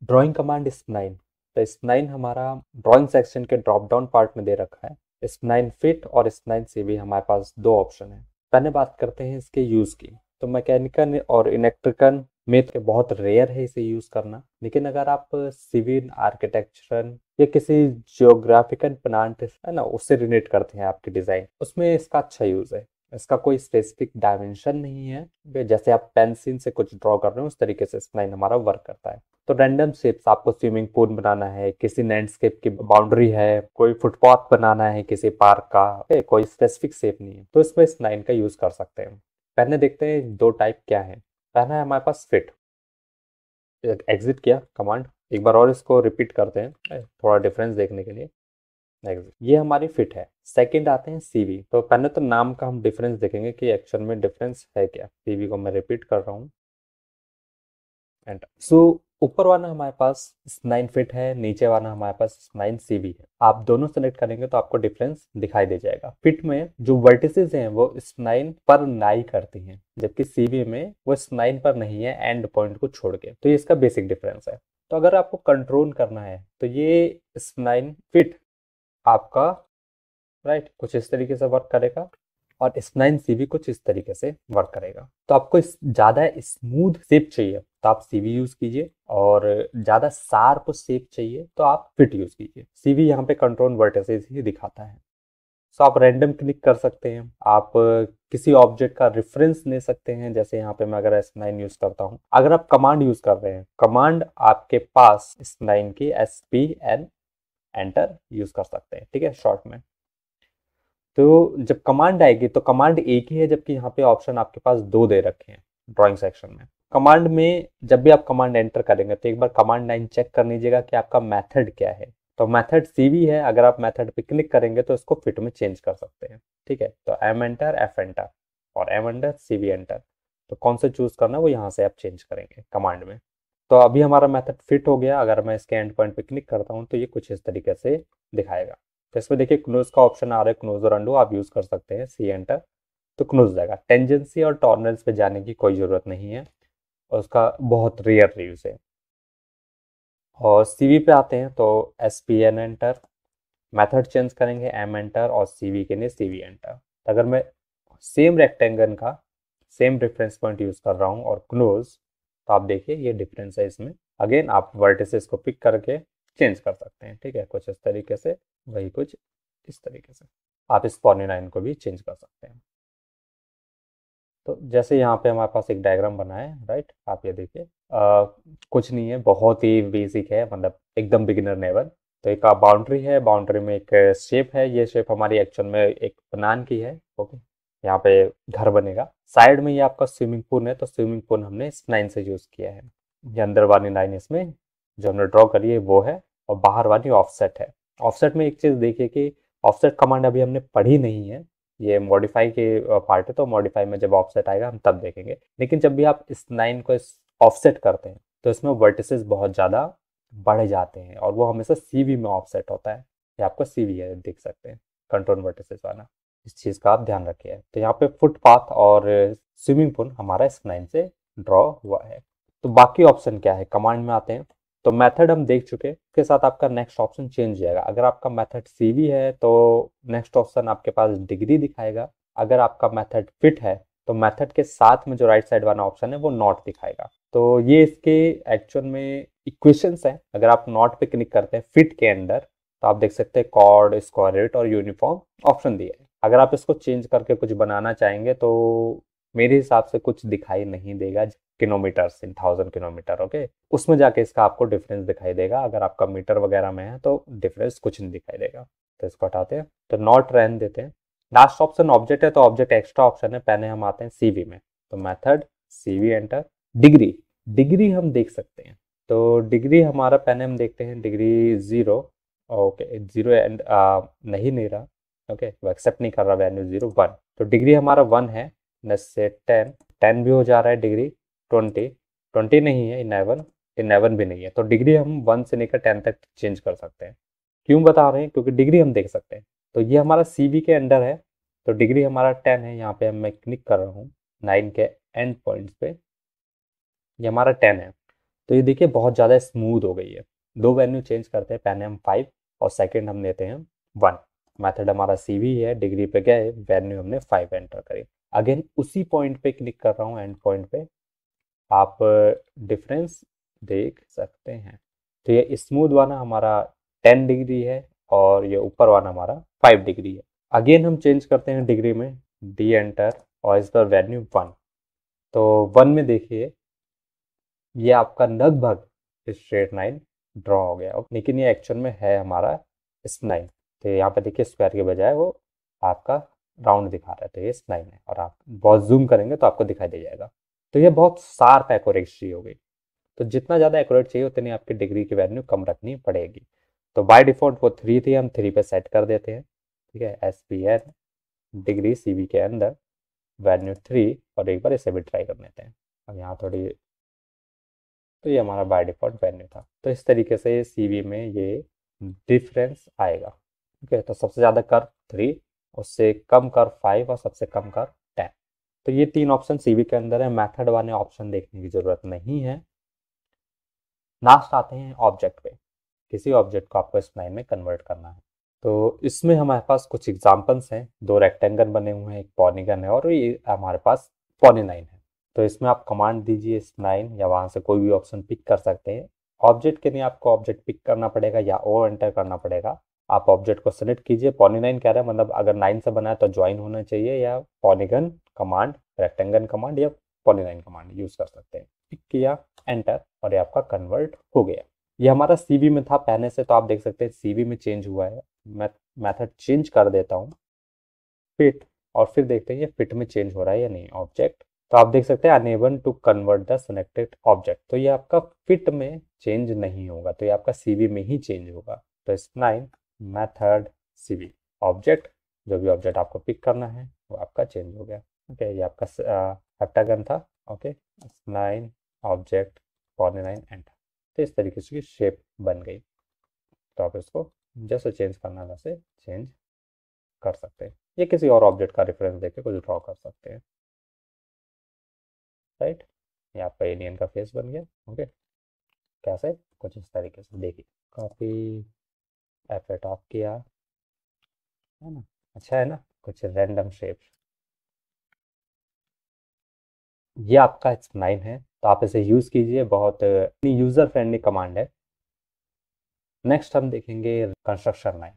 Drawing command spline. तो spline हमारा drawing section के ड्रॉप डाउन पार्ट में दे रखा है। स्प्लाइन फिट और स्प्लाइन सीवी हमारे पास दो ऑप्शन है। पहले बात करते हैं इसके यूज की। तो मैकेनिकल और इलेक्ट्रिकल में तो बहुत रेयर है इसे यूज करना, लेकिन अगर आप सिविल आर्किटेक्चरल या किसी जियोग्राफिकल प्लांट है ना उससे रिलेट करते हैं आपकी डिजाइन, उसमें इसका अच्छा यूज है। इसका कोई स्पेसिफिक डायमेंशन नहीं है, जैसे आप पेंसिल से कुछ ड्रॉ कर रहे हो उस तरीके से स्प्लाइन हमारा वर्क करता है। तो रैंडम शेप्स, आपको स्विमिंग पूल बनाना है, किसी लैंडस्केप की बाउंड्री है, कोई फुटपाथ बनाना है किसी पार्क का, कोई स्पेसिफिक शेप नहीं है, तो इसमें इस लाइन का यूज कर सकते हैं। पहले देखते हैं दो टाइप क्या है। पहला है हमारे पास फिट। एग्जिट किया कमांड, एक बार और इसको रिपीट करते हैं थोड़ा डिफरेंस देखने के लिए। एग्जिट, ये हमारी फिट है। सेकंड आते हैं सीवी। तो पहले तो नाम का हम डिफरेंस देखेंगे कि एक्शन में डिफरेंस है क्या। सीवी को मैं रिपीट कर रहा हूँ, एंटर। सो ऊपर वाला हमारे पास 9 फिट है, नीचे वाला हमारे पास 9 सीवी है। आप दोनों सेलेक्ट करेंगे तो आपको डिफरेंस दिखाई दे जाएगा। फिट में जो वर्टिसेस हैं वो स्नाइन पर लाई करती हैं, जबकि सीवी में वो स्नाइन पर नहीं है, एंड पॉइंट को छोड़ के। तो ये इसका बेसिक डिफरेंस है। तो अगर आपको कंट्रोल करना है तो ये स्नाइन फिट आपका राइट कुछ इस तरीके से वर्क करेगा, और स्प्लाइन सीवी कुछ इस तरीके से वर्क करेगा। तो आपको ज्यादा स्मूथ शेप चाहिए तो आप सीवी यूज कीजिए, और ज्यादा शार्प शेप चाहिए तो आप फिट यूज कीजिए। सीवी यहाँ पे कंट्रोल वर्टिसेस ही दिखाता है। सो आप रैंडम क्लिक कर सकते हैं, आप किसी ऑब्जेक्ट का रेफरेंस ले सकते हैं। जैसे यहाँ पे मैं अगर S9 यूज करता हूँ, अगर आप कमांड यूज कर रहे हैं, कमांड आपके पास S9 की SPN एंटर यूज कर सकते हैं, ठीक है, शॉर्ट में। तो जब कमांड आएगी तो कमांड एक ही है, जबकि यहाँ पे ऑप्शन आपके पास दो दे रखे हैं ड्राइंग सेक्शन में। कमांड में जब भी आप कमांड एंटर करेंगे तो एक बार कमांड लाइन चेक कर लीजिएगा कि आपका मेथड क्या है। तो मेथड सीवी है, अगर आप मेथड पे क्लिक करेंगे तो इसको फिट में चेंज कर सकते हैं, ठीक है। तो एम एंटर, एफ एंटर और एम एंटर, सीवी एंटर। तो कौन से चूज करना है वो यहाँ से आप चेंज करेंगे कमांड में। तो अभी हमारा मेथड फिट हो गया। अगर मैं इसके एंड पॉइंट पे क्लिक करता हूँ तो ये कुछ इस तरीके से दिखाएगा। तो इसमें देखिए क्लोज का ऑप्शन आ रहा है, क्लोज और अंडू आप यूज कर सकते हैं, सी एंटर, तो क्लोज जाएगा। टेंजेंसी और टॉर्नल्स पे जाने की कोई जरूरत नहीं है, और उसका बहुत रेयर यूज है। और सीवी पे आते हैं तो S P N enter, method change करेंगे एम एंटर, और सीवी के लिए सीवी एंटर। तो अगर मैं सेम रेक्टेंगल का सेम रेफरेंस पॉइंट यूज कर रहा हूँ और क्लोज, तो आप देखिए ये डिफरेंस है इसमें। अगेन आप वर्टिसेस को पिक करके चेंज कर सकते हैं, ठीक है, कुछ इस तरीके से, वही कुछ इस तरीके से। आप इस पॉलीलाइन को भी चेंज कर सकते हैं। तो जैसे यहाँ पे हमारे पास एक डायग्राम बना है, राइट, आप ये देखिए, कुछ नहीं है, बहुत ही बेसिक है, मतलब एकदम बिगिनर लेवल। तो एक बाउंड्री है, बाउंड्री में एक शेप है, ये शेप हमारी एक्चुअल में एक बनान की है, ओके। यहाँ पे घर बनेगा। साइड में ये आपका स्विमिंग पूल है, तो स्विमिंग पूल हमने इस लाइन से यूज किया है। ये अंदर वाली लाइन इसमें जो हमने ड्रॉ करी है वो है, और बाहर वाली ऑफसेट है। ऑफसेट में एक चीज देखिए कि ऑफसेट कमांड अभी हमने पढ़ी नहीं है, ये मॉडिफाई के पार्ट है, तो मॉडिफाई में जब ऑफसेट आएगा हम तब देखेंगे। लेकिन जब भी आप इस लाइन को इस ऑफसेट करते हैं तो इसमें वर्टिसेस बहुत ज़्यादा बढ़ जाते हैं, और वो हमेशा सीवी में ऑफसेट होता है। ये आपका सीवी है, देख सकते हैं, कंट्रोल वर्टिसेस वाला। इस चीज़ का आप ध्यान रखिए। तो यहाँ पे फुटपाथ और स्विमिंग पूल हमारा इस लाइन से ड्रॉ हुआ है। तो बाकी ऑप्शन क्या है, कमांड में आते हैं। तो मेथड हम देख चुके, उसके साथ आपका नेक्स्ट ऑप्शन चेंज हो जाएगा। अगर आपका मेथड सीवी है तो नेक्स्ट ऑप्शन आपके पास डिग्री दिखाएगा। अगर आपका मेथड फिट है तो मेथड के साथ में जो राइट साइड वाला ऑप्शन है वो नॉट दिखाएगा। तो ये इसके एक्चुअल में इक्वेशंस हैं। अगर आप नॉट पे क्लिक करते हैं फिट के अंदर, तो आप देख सकते हैं कॉर्ड, स्क्वायर रूट और यूनिफॉर्म ऑप्शन दिए हैं। अगर आप इसको चेंज करके कुछ बनाना चाहेंगे तो मेरे हिसाब से कुछ दिखाई नहीं देगा, किलोमीटर इन 1000 किलोमीटर, ओके, उसमें जाके इसका आपको डिफरेंस दिखाई देगा। अगर आपका मीटर वगैरह में है तो डिफरेंस कुछ नहीं दिखाई देगा। तो इसको हटाते हैं, तो नॉट रहने देते हैं। लास्ट ऑप्शन ऑब्जेक्ट है, तो ऑब्जेक्ट एक्स्ट्रा ऑप्शन है। पहले हम आते हैं सीवी में, तो method CV enter. Degree, degree हम देख सकते हैं। तो डिग्री हमारा पहले हम देखते हैं, डिग्री 0, ओके, 0 एंड नहीं ले रहा, ओके, वो एक्सेप्ट नहीं कर रहा, वैल्यू 0 1। तो डिग्री हमारा 1 है, नेक्स्ट से 10, 10 भी हो जा रहा है। डिग्री 20, 20 नहीं है, 11, 11 भी नहीं है। तो डिग्री हम 1 से लेकर 10 तक चेंज कर सकते हैं। क्यों बता रहे हैं, क्योंकि डिग्री हम देख सकते हैं। तो ये हमारा सीवी के अंडर है, तो डिग्री हमारा 10 है। यहाँ पे मैं क्लिक कर रहा हूँ 9 के एंड पॉइंट्स पे, ये हमारा 10 है। तो ये देखिए बहुत ज़्यादा स्मूथ हो गई है। दो वैल्यू चेंज करते हैं, पहले हम 5 और सेकंड हम लेते हैं 1। मेथड हमारा CV है, डिग्री पे गए, वैल्यू हमने 5 एंटर करी। अगेन उसी पॉइंट पे क्लिक कर रहा हूँ, एंड पॉइंट पे आप डिफरेंस देख सकते हैं। तो ये स्मूथ वाला हमारा 10 डिग्री है और ये ऊपर वाला हमारा 5 डिग्री है। अगेन हम चेंज करते हैं डिग्री में, डी एंटर, और इस पर वैल्यू 1। तो 1 में देखिए ये आपका लगभग स्ट्रेट लाइन ड्रॉ हो गया, लेकिन ये एक्चुअल में है हमारा स्नाइन। तो यहाँ पे देखिए स्क्वायर के बजाय वो आपका राउंड दिखा रहा है, तो ये स्नाइन है, और आप बहुत जूम करेंगे तो आपको दिखाई दे जाएगा। तो ये बहुत शार्प एक्यूरेसी हो गई। तो जितना ज़्यादा एक्यूरेट चाहिए उतनी आपकी डिग्री की वैल्यू कम रखनी पड़ेगी। तो बाय डिफ़ॉल्ट वो 3 थी, हम 3 पे सेट कर देते हैं। ठीक है, SPN डिग्री CV के अंदर वैल्यू 3, और एक बार इसे भी ट्राई कर लेते हैं। अब यहाँ थोड़ी, तो ये हमारा बाय डिफ़ॉल्ट वैल्यू था। तो इस तरीके से CV में ये डिफरेंस आएगा। ठीक है, तो सबसे ज़्यादा कर्व 3, उससे कम कर्व 5, और सबसे कम कर्व 10। तो ये 3 ऑप्शन CV के अंदर है। मेथड वाले ऑप्शन देखने की ज़रूरत नहीं है। लास्ट आते हैं ऑब्जेक्ट पे। किसी ऑब्जेक्ट को आपको स्प्लाइन में कन्वर्ट करना है। तो इसमें हमारे पास कुछ एग्जांपल्स हैं। 2 रेक्टेंगल बने हुए हैं, एक पॉलीगन है, और ये हमारे पास पॉलीलाइन है। तो इसमें आप कमांड दीजिए स्प्लाइन, या वहाँ से कोई भी ऑप्शन पिक कर सकते हैं। ऑब्जेक्ट के लिए आपको ऑब्जेक्ट पिक करना पड़ेगा या ओ एंटर करना पड़ेगा। आप ऑब्जेक्ट को सेलेक्ट कीजिए। पॉलीलाइन कह रहा है, मतलब अगर 9 से बना है तो ज्वाइन होना चाहिए, या पॉलीगन कमांड, रेक्टेंगल कमांड, या पॉलीलाइन कमांड यूज कर सकते हैं। पिक किया, एंटर, और ये आपका कन्वर्ट हो गया। ये हमारा CV में था पहले से, तो आप देख सकते हैं CV में चेंज हुआ है। मैं मेथड चेंज कर देता हूँ, फिट, और फिर देखते हैं ये फिट में चेंज हो रहा है या नहीं ऑब्जेक्ट। तो आप देख सकते हैं unable to convert the selected object. तो ये आपका फिट में चेंज नहीं होगा, तो ये आपका CV में ही चेंज होगा। तो स्प्लाइन मेथड CV ऑब्जेक्ट, जो भी ऑब्जेक्ट आपको पिक करना है वो आपका चेंज हो गया। ओके, ये आपका हेप्टागन था। Okay, spline object polyline enter. तो इस तरीके से शेप बन गई। तो आप इसको जैसे चेंज करना है वैसे चेंज कर सकते हैं, या किसी और ऑब्जेक्ट का रेफरेंस देके कुछ ड्रॉ कर सकते हैं। राइट, ये आपका एलियन का फेस बन गया। ओके, कैसे, कुछ इस तरीके से देखिए। कॉपी, एफेक्ट ऑफ किया, है ना, अच्छा है ना, कुछ रैंडम शेप। ये आपका स्प्लाइन है, तो आप इसे यूज़ कीजिए, बहुत यूज़र फ्रेंडली कमांड है। नेक्स्ट हम देखेंगे कंस्ट्रक्शन लाइन।